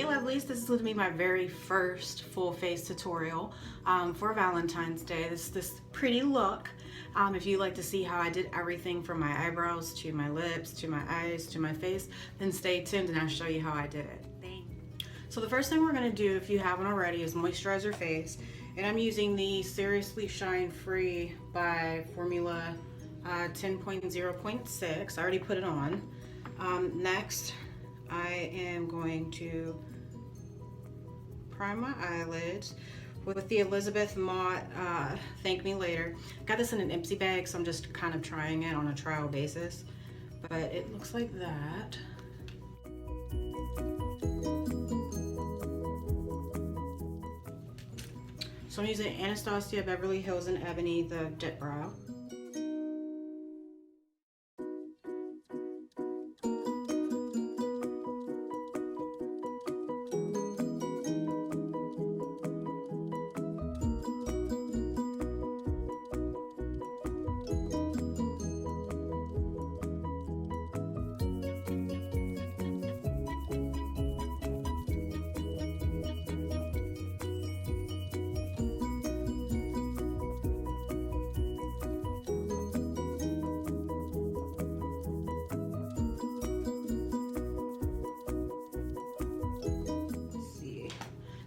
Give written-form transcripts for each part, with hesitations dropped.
Hey lovelies, this is going to be my very first full face tutorial for Valentine's Day. This pretty look. If you like to see how I did everything from my eyebrows to my lips to my eyes to my face, then stay tuned and I'll show you how I did it. So the first thing we're going to do, if you haven't already, is moisturize your face. And I'm using the Seriously Shine Free by Formula 10.0.6. I already put it on. Next, I am going to prime my eyelids with the Elizabeth Mott Thank Me Later. Got this in an Ipsy bag, so I'm just kind of trying it on a trial basis. But it looks like that. So I'm using Anastasia Beverly Hills and Ebony, the Dipbrow.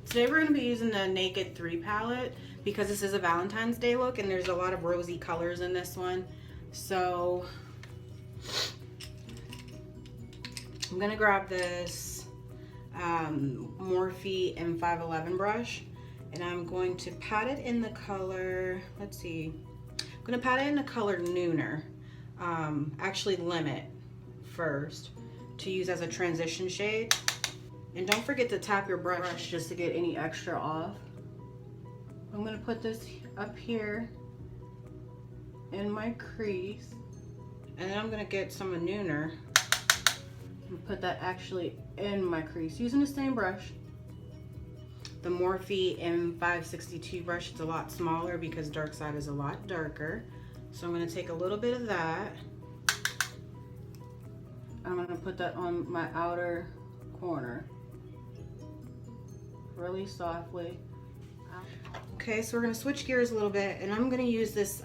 Today we're going to be using the Naked 3 palette because this is a Valentine's Day look and there's a lot of rosy colors in this one. So I'm going to grab this Morphe M511 brush and I'm going to pat it in the color, let's see, I'm going to pat it in the color Nooner, actually Limit first, to use as a transition shade. And don't forget to tap your brush just to get any extra off. I'm gonna put this up here in my crease. And then I'm gonna get some of Nooner and put that actually in my crease using the same brush. The Morphe M562 brush, it's a lot smaller because Dark Side is a lot darker. So I'm gonna take a little bit of that. I'm gonna put that on my outer corner. Really softly. Okay, so we're gonna switch gears a little bit and I'm gonna use this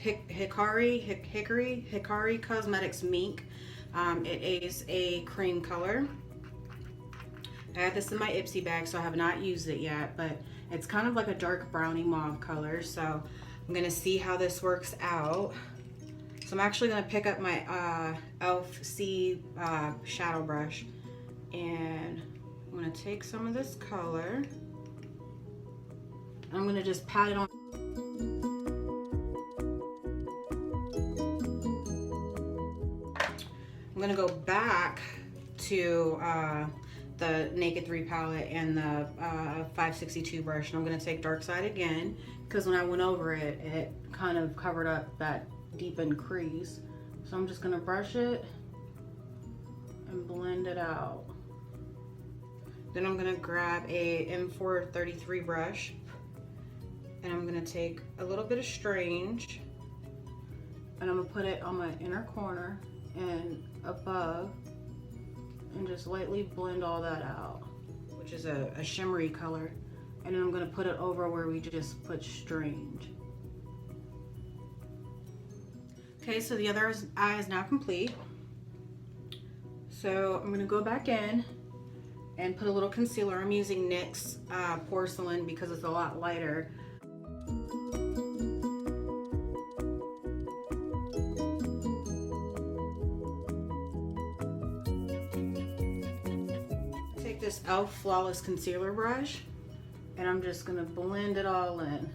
Hikari Cosmetics Mink. It is a cream color. I have this in my Ipsy bag, so I have not used it yet, but it's kind of like a dark brownie mauve color, so I'm gonna see how this works out. So I'm actually gonna pick up my e.l.f. C shadow brush and I'm gonna take some of this color. I'm gonna just pat it on. I'm gonna go back to the Naked 3 palette and the 562 brush, and I'm gonna take Dark Side again because when I went over it, it kind of covered up that deepened crease. So I'm just gonna brush it and blend it out. Then I'm gonna grab a M433 brush and I'm gonna take a little bit of Strange and I'm gonna put it on my inner corner and above and just lightly blend all that out, which is a shimmery color. And then I'm gonna put it over where we just put Strange. Okay, so the other eye is now complete. So I'm gonna go back in and put a little concealer. I'm using NYX Porcelain because it's a lot lighter. Take this e.l.f. Flawless Concealer brush and I'm just gonna blend it all in.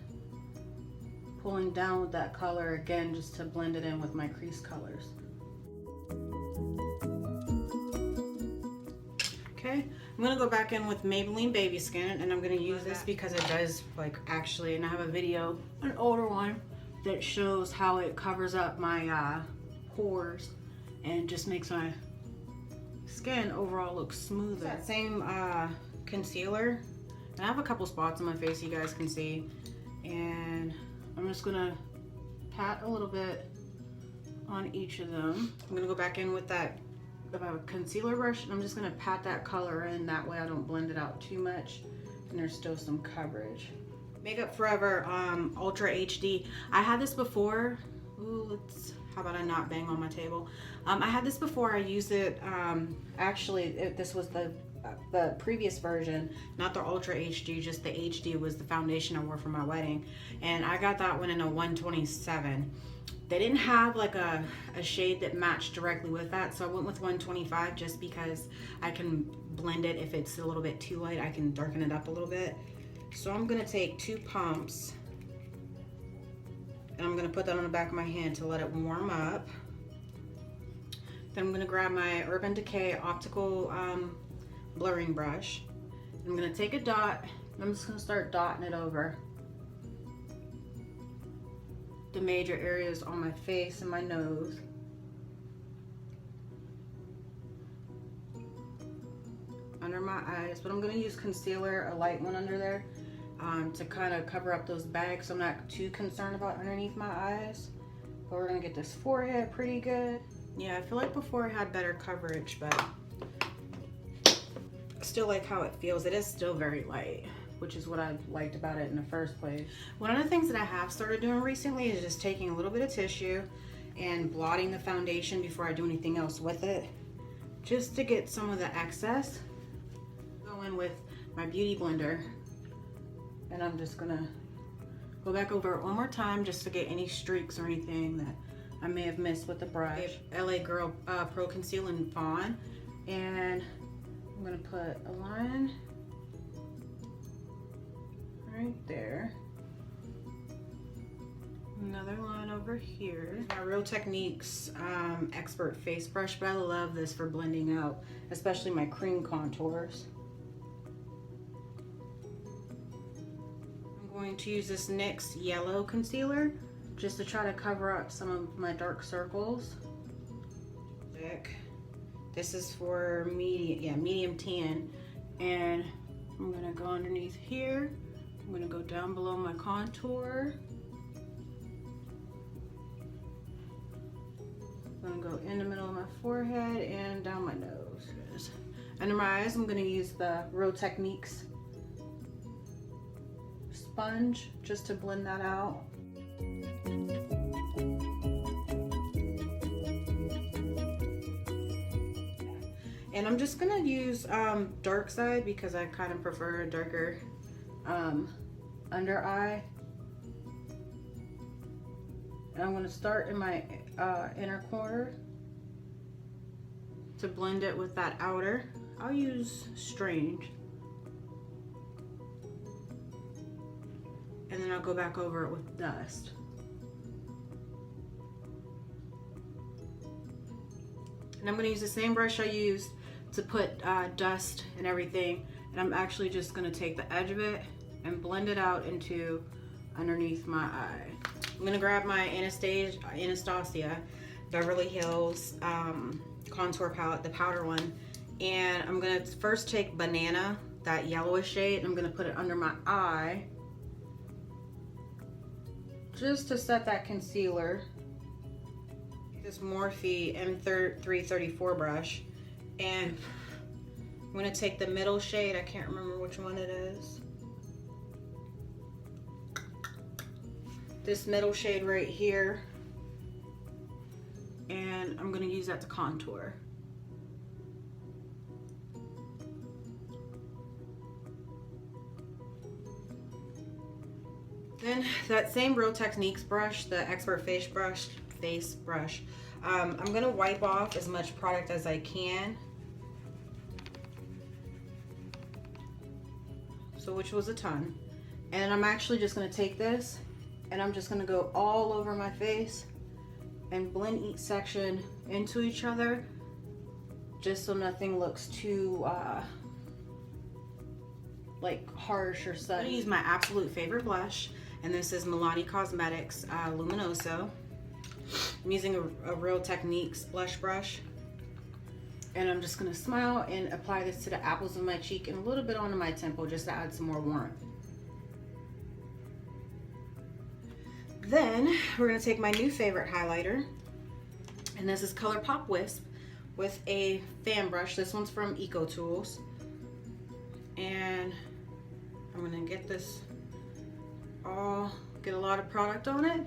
Pulling down with that color again just to blend it in with my crease colors. Okay, I'm gonna go back in with Maybelline Baby Skin and I'm gonna use this because it does like actually, and I have a video, an older one, that shows how it covers up my pores and just makes my skin overall look smoother. That same concealer, and I have a couple spots on my face you guys can see, and I'm just gonna pat a little bit on each of them. I'm gonna go back in with that a concealer brush, and I'm just gonna pat that color in, that way I don't blend it out too much and there's still some coverage. Makeup Forever Ultra HD. I had this before. Ooh, how about I not bang on my table? I had this before. I used it, this was the previous version, not the Ultra HD, just the HD was the foundation I wore for my wedding. And I got that one in a 127. They didn't have like a shade that matched directly with that, so I went with 125 just because I can blend it. If it's a little bit too light, I can darken it up a little bit. So I'm gonna take 2 pumps and I'm gonna put that on the back of my hand to let it warm up. Then I'm gonna grab my Urban Decay optical blurring brush. I'm gonna take a dot and I'm just gonna start dotting it over the major areas on my face and my nose. Under my eyes, but I'm gonna use concealer, a light one under there, to kind of cover up those bags. So I'm not too concerned about underneath my eyes. But we're gonna get this forehead pretty good. Yeah, I feel like before I had better coverage, but I still like how it feels. It is still very light, which is what I liked about it in the first place. One of the things that I have started doing recently is just taking a little bit of tissue and blotting the foundation before I do anything else with it, just to get some of the excess. Go in with my beauty blender, and I'm just gonna go back over it one more time just to get any streaks or anything that I may have missed with the brush. LA Girl Pro Conceal in Fawn, and I'm gonna put a line right there, another line over here. My Real Techniques Expert Face Brush, but I love this for blending out, especially my cream contours. I'm going to use this NYX Yellow Concealer just to try to cover up some of my dark circles. This is for medium tan, and I'm gonna go underneath here. I'm gonna go down below my contour. I'm gonna go in the middle of my forehead and down my nose. Under my eyes, I'm gonna use the Real Techniques sponge just to blend that out. And I'm just gonna use dark side because I kind of prefer a darker under eye. And I'm gonna start in my inner corner to blend it with that outer. I'll use Strange. And then I'll go back over it with Dust. And I'm gonna use the same brush I used to put dust and everything. And I'm actually just gonna take the edge of it and blend it out into underneath my eye. I'm gonna grab my Anastasia Beverly Hills contour palette, the powder one, and I'm gonna first take Banana, that yellowish shade, and I'm gonna put it under my eye just to set that concealer. This Morphe M334 brush, and I'm gonna take the middle shade, I can't remember which one it is. This middle shade right here, and I'm gonna use that to contour. Then that same Real Techniques brush, the Expert Face Brush, I'm gonna wipe off as much product as I can. So which was a ton. And I'm actually just gonna take this and I'm just gonna go all over my face and blend each section into each other, just so nothing looks too like harsh or sudden. I'm gonna use my absolute favorite blush, and this is Milani Cosmetics Luminoso. I'm using a Real Techniques blush brush, and I'm just gonna smile and apply this to the apples of my cheek and a little bit onto my temple just to add some more warmth. Then we're gonna take my new favorite highlighter, and this is ColourPop Wisp with a fan brush. This one's from Eco Tools. And I'm gonna get this get a lot of product on it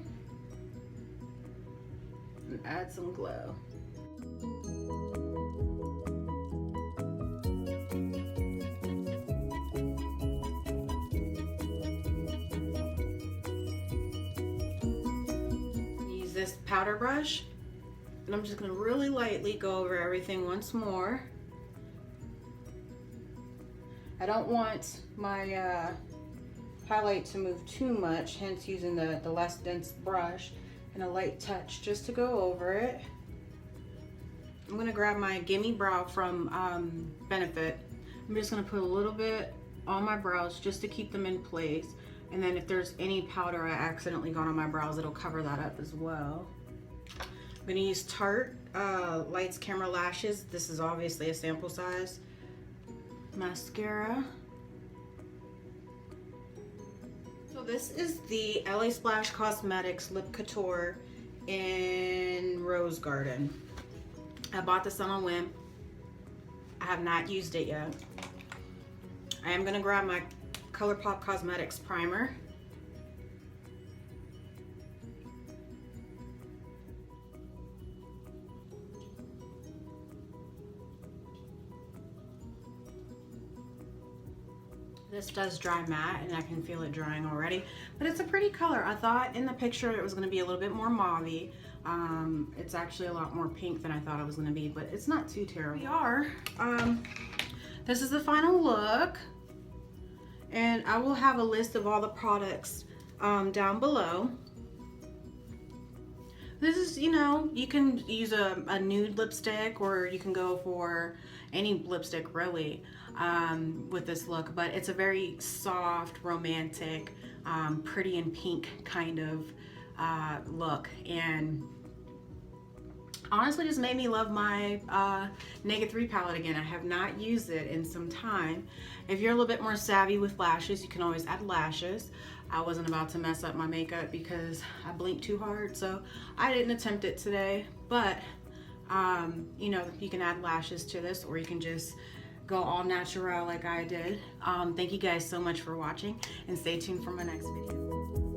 and add some glow. Use this powder brush, and I'm just gonna really lightly go over everything once more. I don't want my highlight to move too much, hence using the less dense brush and a light touch just to go over it. I'm gonna grab my Gimme Brow from Benefit. I'm just gonna put a little bit on my brows just to keep them in place. And then if there's any powder I accidentally got on my brows, it'll cover that up as well. I'm gonna use Tarte Lights Camera Lashes. This is obviously a sample size. Mascara. So this is the LA Splash Cosmetics Lip Couture in Rose Garden. I bought this on a whim. I have not used it yet. I am gonna grab my ColourPop Cosmetics primer. This does dry matte, and I can feel it drying already, but it's a pretty color. I thought in the picture it was going to be a little bit more mauve-y. It's actually a lot more pink than I thought it was going to be, but it's not too terrible. We are. This is the final look, and I will have a list of all the products down below. This is, you know, you can use a nude lipstick, or you can go for any lipstick really with this look, but it's a very soft, romantic, pretty and pink kind of look, and honestly just made me love my Naked 3 palette again. I have not used it in some time. If you're a little bit more savvy with lashes, you can always add lashes. I wasn't about to mess up my makeup because I blinked too hard, so I didn't attempt it today, but you know, you can add lashes to this, or you can just go all natural like I did. Thank you guys so much for watching, and stay tuned for my next video.